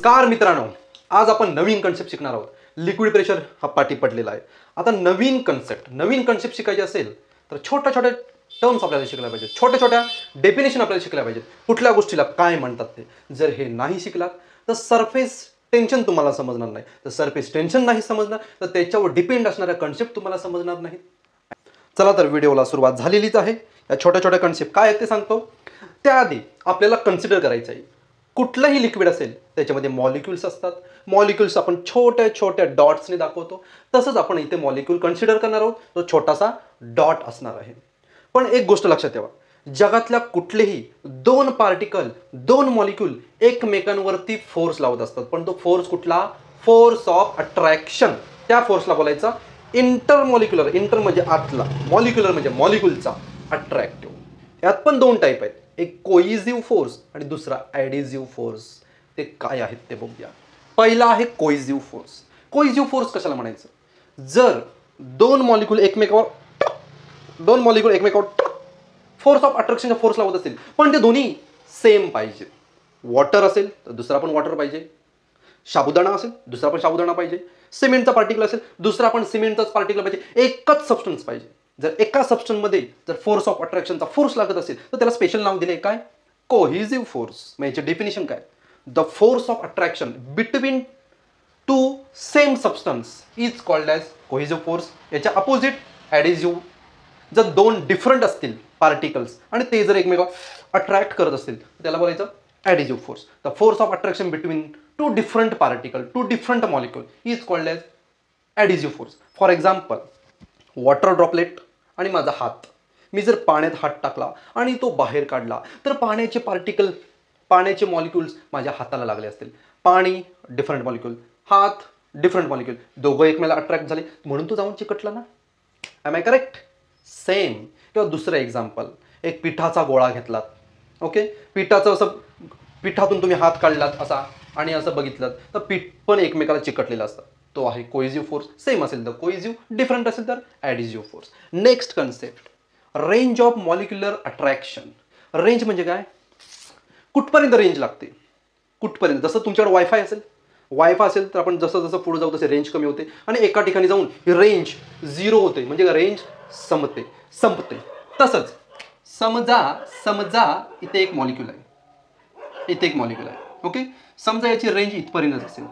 नमस्कार मित्रांनो, आज आपण नवीन कन्सेप्ट शिकणार आहोत. लिक्विड प्रेशर हा पाठी पडलेला आहे. आता नवीन कन्सेप्ट शिकायची असेल तर छोट्या छोट्या टर्म्स आपल्याला शिकल्या पाहिजेत, छोट्या छोट्या डेफिनेशन आपल्याला शिकल्या पाहिजेत. कुठल्या गोष्टीला काय म्हणतात ते जर हे नाही शिकलात तर सरफेस टेन्शन तुम्हाला समजणार नाही. तर सरफेस टेन्शन नाही समजणार तर त्याच्यावर डिपेंड असणाऱ्या कन्सेप्ट तुम्हाला समजणार नाहीत. चला तर व्हिडिओला सुरुवात झालेलीच आहे. या छोट्या छोट्या कन्सेप्ट काय आहेत ते सांगतो. त्याआधी आपल्याला कन्सिडर करायचं आहे, कुठलंही लिक्विड असेल त्याच्यामध्ये मॉलिक्युल्स असतात. मॉलिक्युल्स आपण छोट्या छोट्या डॉट्सने दाखवतो. तसंच आपण इथे मॉलिक्यूल कन्सिडर करणार आहोत, तो छोटासा डॉट असणार आहे. पण एक गोष्ट लक्षात ठेवा, जगातल्या कुठलेही दोन पार्टिकल, दोन मॉलिक्यूल एकमेकांवरती फोर्स लावत असतात. पण तो फोर्स कुठला? Force of attraction. त्या फोर्सला बोलायचा इंटरमॉलिक्युलर. इंटर म्हणजे आतला, मॉलिक्युलर म्हणजे मॉलिक्यूलचा अट्रॅक्टिव्ह. यात पण दोन टाईप आहेत, एक कोइझिव्ह फोर्स आणि दुसरा ॲडिझिव्ह फोर्स. ते काय आहेत ते बघूया. पहिला आहे कोइझिव्ह फोर्स. कोइझिव्ह फोर्स कशाला म्हणायचं? जर दोन मॉलिक्यूल एकमेकावर फोर्स ऑफ अट्रॅक्शनचा फोर्स लावत असेल पण ते दोन्ही सेम पाहिजे. वॉटर असेल तर दुसरा पण वॉटर पाहिजे, साबुदाणा असेल दुसरा पण साबुदाणा पाहिजे, सिमेंटचा पार्टिकल असेल दुसरा पण सिमेंटचाच पार्टिकल पाहिजे, एकच सबस्टन्स पाहिजे. जर एका सबस्टन्समध्ये जर फोर्स ऑफ अट्रॅक्शनचा फोर्स लागत असेल तर त्याला स्पेशल नाव दिले काय? Cohesive force. म्हणजे याचे डेफिनेशन काय? The force of attraction between two same substance is called as cohesive force. याच्या अपोजिट ॲडिझिव्ह. जर दोन डिफरंट असतील पार्टिकल्स आणि ते जर एकमेकांना अट्रॅक्ट करत असतील तर त्याला बोलायचं adhesive force. The force of attraction between two different particle, two different molecule is called as adhesive force. For example, water droplet आणि माझा हात. मी जर पाण्यात हात टाकला आणि तो बाहेर काढला तर पाण्याचे पार्टिकल, पाण्याचे मॉलिक्युल्स माझ्या हाताला लागले असतील. पाणी डिफरंट मॉलिक्यूल, हात डिफरंट मॉलिक्यूल, दोघं एकमेकाला अट्रॅक्ट झाले म्हणून तो जाऊन चिकटला ना. Am I correct? सेम. किंवा दुसरं एक्झाम्पल, एक पिठाचा गोळा घेतलात. ओके, पिठाचं असं पिठातून तुम्ही हात काढलात असा आणि असं बघितलं तर पीठ पण एकमेकाला चिकटलेलं असतं. तो आहे कोइझिव्ह फोर्स. सेम असेल तर कोइझिव्ह, डिफरंट असेल तर adhesive force. Next concept, range of molecular attraction. Range म्हणजे काय? कुठपर्यंत रेंज लागते, कुठपर्यंत. जसं तुमच्याकडे वायफाय असेल तर आपण जसं जसं पुढे जाऊ तसे रेंज कमी होते आणि एका ठिकाणी जाऊन रेंज 0 होते, म्हणजे रेंज संपते. तसंच समजा इथे एक मॉलिक्यूल आहे, ओके. समजा याची रेंज इथपर्यंत असेल,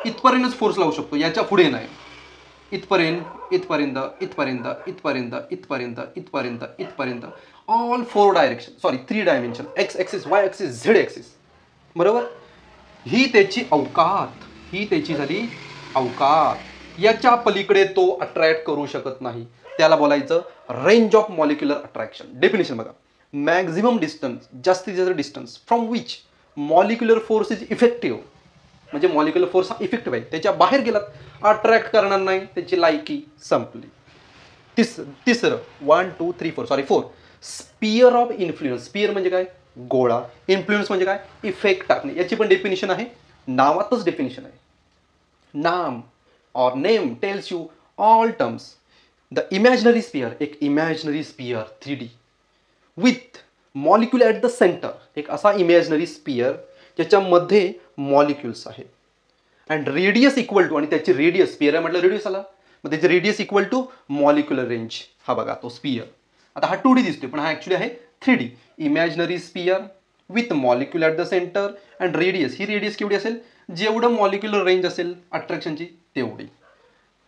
इथपर्यंतच फोर्स लावू शकतो, याच्या पुढे नाही. इथपर्यंत all 4 direction, 3 dimension, x axis, Y axis, Z axis. बरोबर. ही त्याची झाली अवकात. याच्या पलीकडे तो अट्रॅक्ट करू शकत नाही. त्याला बोलायचं range of molecular attraction. Definition बघा, मॅक्झिमम डिस्टन्स, जास्तीत जास्त distance from which molecular force is effective. म्हणजे मॉलिक्युलर फोर्स हा इफेक्टिव्ह आहे, त्याच्या बाहेर गेलात अट्रॅक्ट करणार नाही, त्याची लायकी संपली. तिसरं 4 स्पियर ऑफ इन्फ्लुएन्स. स्पियर म्हणजे काय? गोळा. इन्फ्लुएन्स म्हणजे काय? इफेक्ट टाकणे. याची पण डेफिनेशन आहे, नावातच डेफिनेशन आहे. नाम और name tells you all terms. The imaginary sphere, एक imaginary sphere 3D with molecule at the centre. एक असा इमॅजिनरी स्पियर ज्याच्यामध्ये मॉलिक्युल्स आहेत. अँड रेडियस इक्वल टू, आणि त्याची रेडियस, स्पियर आहे म्हटलं रेडियस आला, मग त्याची radius equal to molecular range. हा बघा तो स्पियर. आता हा 2D दिसतोय पण हा ॲक्च्युली आहे 3D. Imaginary sphere with molecule at the centre and radius. ही रेडियस केवढी असेल? जेवढं मॉलिक्युलर रेंज असेल अट्रॅक्शनची तेवढी.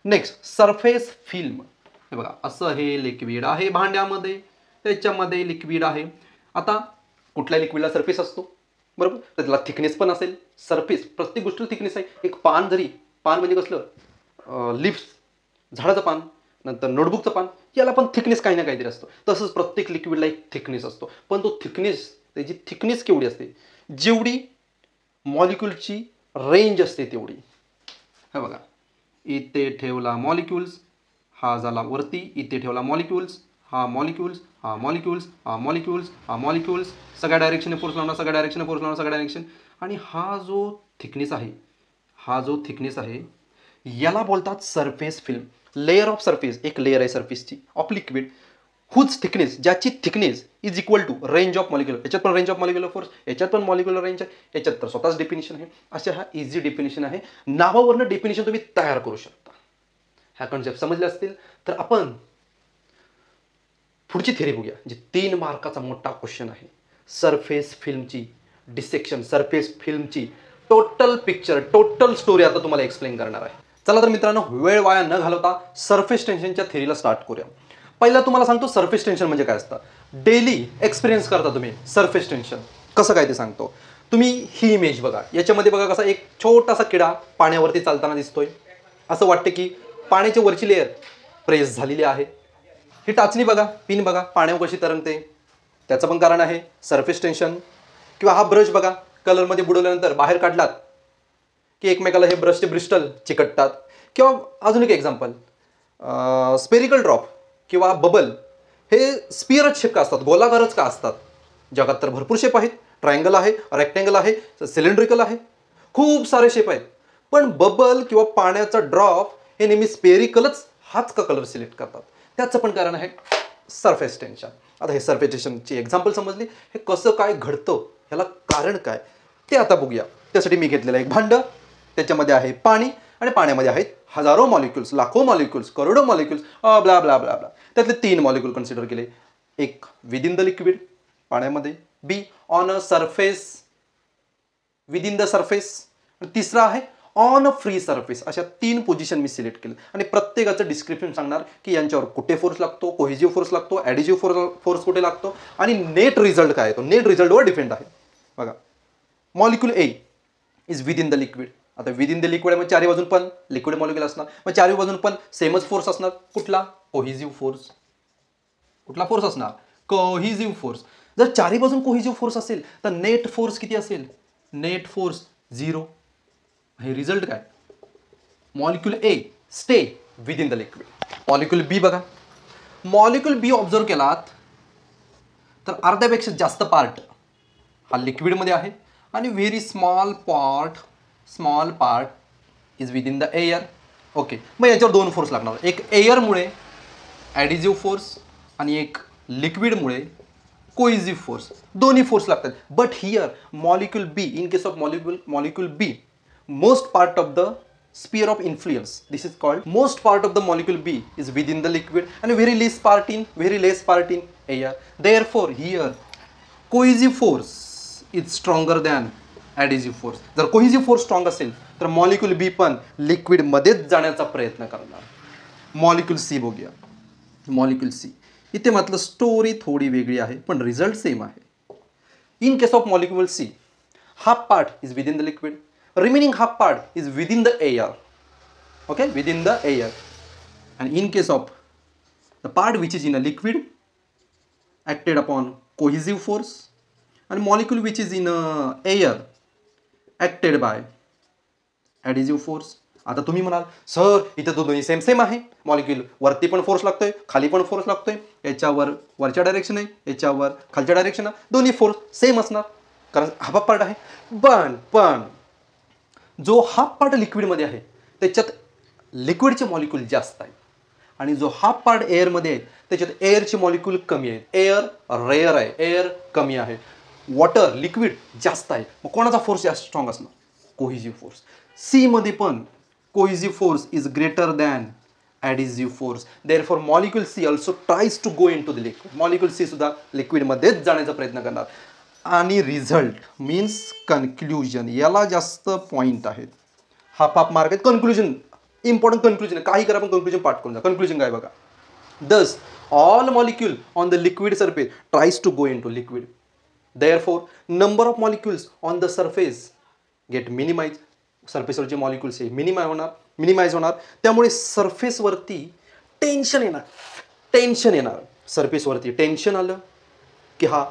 Next, surface film. हे बघा, असं हे लिक्विड आहे भांड्यामध्ये, त्याच्यामध्ये लिक्विड आहे. आता कुठल्या लिक्विडला सरफेस असतो? बरोबर, तर त्याला थिकनेस पण असेल. सरफेस, प्रत्येक गोष्टीला थिकनेस आहे. एक पान म्हणजे कसलं? लिप्स, झाडाचं पान, नंतर नोटबुकचं पान, याला पण थिकनेस काही ना काहीतरी असतो. तसंच प्रत्येक लिक्विडला एक थिकनेस असतो. पण तो त्याची थिकनेस केवढी असते? जेवढी मॉलिक्यूलची रेंज असते तेवढी. हे बघा, इथे ठेवला मॉलिक्युल्स, हा झाला वरती, इथे ठेवला मॉलिक्युल्स, हा मॉलिक्युल्स, सगळ्या डायरेक्शनने फोर्स लावणार, आणि हा जो थिकनेस आहे, याला बोलतात surface film. Layer of surface, एक लेयर आहे सरफेसची ऑफ लिक्विड हुज थिकनेस, ज्याची thickness is equal to range of molecular, याच्यात पण रेंज ऑफ मॉलिक्युलर फोर्स, याच्यात पण मॉलिक्युलर रेंज आहे, याच्यात तर स्वतःच डेफिनेशन आहे. अशा हा इझी डेफिनेशन आहे. नावावरनं डेफिनेशन तुम्ही तयार करू शकता. ह्या कन्सेप्ट समजले असतील तर आपण पुढची थेरी बघूया, जी 3 मार्काचा मोठा क्वेश्चन आहे. सरफेस फिल्मची डिसेक्शन, सरफेस फिल्मची टोटल पिक्चर, टोटल स्टोरी आता तुम्हाला एक्सप्लेन करणार आहे. चला तर मित्रांनो, वेळ वाया न घालवता सरफेस टेन्शनच्या थेरीला स्टार्ट करूया. पहिला तुम्हाला सांगतो सरफेस टेन्शन म्हणजे काय असतं. डेली एक्सपिरियन्स करता तुम्ही सरफेस टेन्शन कसं काय ते सांगतो. तुम्ही ही इमेज बघा, याच्यामध्ये बघा कसा एक छोटासा किडा पाण्यावरती चालताना दिसतोय. असं वाटते की पाण्याची वरची लेअर प्रेस झालेली आहे. ही टाचणी बघा, पिन बघा, पाण्यावर कशी तरंगते, त्याचं पण कारण आहे सरफेस टेन्शन. किंवा हा ब्रश बघा, कलरमध्ये बुडवल्यानंतर बाहेर काढलात की एकमेकाला हे ब्रशचे ब्रिस्टल चिकटतात. किंवा अजून एक एक्झाम्पल, स्पेरिकल ड्रॉप किंवा बबल हे स्पिअरच शेप का असतात, गोलाकारच का असतात. जगात तर भरपूर शेप आहेत, ट्रायंगल आहे, रेक्टँगल आहे, सिलेंड्रिकल आहे, खूप सारे शेप आहेत. पण बबल किंवा पाण्याचा ड्रॉप हे नेहमी स्पेरिकलच हाच का कलर सिलेक्ट करतात. त्याचं पण कारण आहे सरफेस टेन्शन. आता हे सरफेस टेन्शनची एक्झाम्पल समजली, हे कसं काय घडतं, ह्याला कारण काय ते आता बघूया. त्यासाठी मी घेतलेलं एक भांडं, त्याच्यामध्ये आहे पाणी आणि पाण्यामध्ये आहेत हजारो मॉलिक्युल्स, लाखो मॉलिक्युल्स, करोडो molecules, blah blah blah blah. त्यातले 3 मॉलिक्युल कन्सिडर केले. एक विदिन द लिक्विड पाण्यामध्ये, be on a surface within the surface, आणि तिसरा आहे ऑन अ फ्री सरफेस. अशा 3 पोझिशन मी सिलेक्ट केले आणि प्रत्येकाचं डिस्क्रिप्शन सांगणार की यांच्यावर कुठे फोर्स लागतो, कोहेजिव्ह फोर्स लागतो, ॲडिजिव्ह फोर्स कुठे लागतो आणि नेट रिझल्ट काय येतो. नेट रिझल्टवर डिपेंड आहे. बघा, molecule A is within the liquid. आता विदिन द लिक्विड आहे, मग चारी बाजून पण लिक्विड मॉलिक्युल असणार, मग चारी बाजून पण सेमच फोर्स असणार. कुठला? Cohesive force. कुठला फोर्स असणार? Cohesive force. जर चारी बाजून कोहेजिव्ह फोर्स असेल तर नेट फोर्स किती असेल? Net force 0. हे रिझल्ट काय? Molecule a stay within the liquid. Molecule b बघा, मॉलिक्युल बी ऑब्झर्व केलात तर अर्ध्यापेक्षा जास्त पार्ट हा लिक्विडमध्ये आहे आणि very small part is within the air. Okay, मग याच्यावर 2 फोर्स लागणार. एक एअरमुळे ॲडिजिव्ह फोर्स आणि एक लिक्विडमुळे कोइझिव्ह फोर्स. दोन्ही फोर्स लागतात. But here molecule B, in case of molecule B, most part of the sphere of influence, this is called most part of the molecule B is within the liquid and very less part in air. Therefore here cohesive force is stronger than adhesive force. जर cohesive force strong असेल तर molecule बी पण liquid मध्येच जाण्याचा प्रयत्न करणार. Molecule C बघूया. Molecule C इथे मात्र स्टोरी थोडी वेगळी आहे पण रिझल्ट सेम आहे. In case of molecule C, half part is within the liquid, remaining half part is within the air. Okay, within the air. And in case of the part which is in a liquid acted upon cohesive force, and molecule which is in a air acted by adhesive force. आता तुम्ही म्हणाल sir इथे तो दोन्ही same आहे, molecule वरती पण force लागतोय, खाली पण फोर्स लागतोय, याच्यावर वरच्या डायरेक्शन आहे, याच्यावर खालच्या डायरेक्शन आहे, दोन्ही फोर्स सेम असणार कारण हाफ पार्ट आहे. पण जो हाफ पार्ट लिक्विडमध्ये आहे त्याच्यात लिक्विडचे मॉलिक्यूल जास्त आहेत आणि जो हाफ पार्ट एअरमध्ये आहे त्याच्यात एअरचे मॉलिक्यूल कमी आहेत. एअर रेअर आहे, एअर कमी आहे, वॉटर लिक्विड जास्त आहे. मग कोणाचा फोर्स जास्त स्ट्रॉंग असणार? Cohesive force. सी मध्ये पण cohesive force is greater than adhesive force. Therefore molecule C also tries to go into the liquid. Molecule C सुद्धा लिक्विडमध्येच जाण्याचा प्रयत्न करणार. आणि रिझल्ट मीन्स कन्क्ल्युजन, याला जास्त पॉईंट आहेत. हाफ मार्क आहेत. Conclusion important. कन्क्लुजन काही करा पण कन्क्लुजन पाठ करून जा. कन्क्लुजन काय बघा. Thus all molecule on the liquid surface tries to go into liquid. Therefore number of molecules on the surface get minimise. सरफेसवरचे मॉलिक्युल्स हे मिनिमाइज होणार. त्यामुळे सरफेसवरती टेन्शन येणार. सरफेसवरती टेन्शन आलं की हा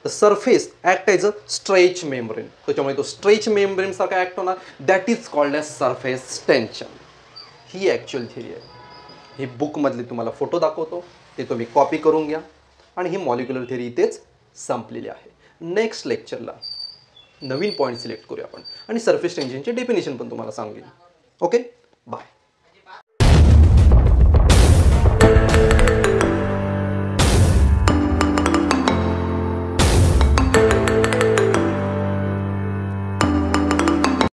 the surface act as a stretch membrane. त्याच्यामुळे तो स्ट्रेच मेम्ब्रेन सारखा ॲक्ट होणार. That is called as surface tension. He actual theory आहे. ही बुकमधले तुम्हाला फोटो दाखवतो, ते तुम्ही कॉपी करून घ्या. आणि ही मॉलिक्युलर थिअरी इथेच संपलेली आहे. नेक्स्ट लेक्चरला नवीन पॉईंट सिलेक्ट करूया आपण आणि सरफेस टेन्शनचे डेफिनेशन पण तुम्हाला सांगेन. Okay, bye.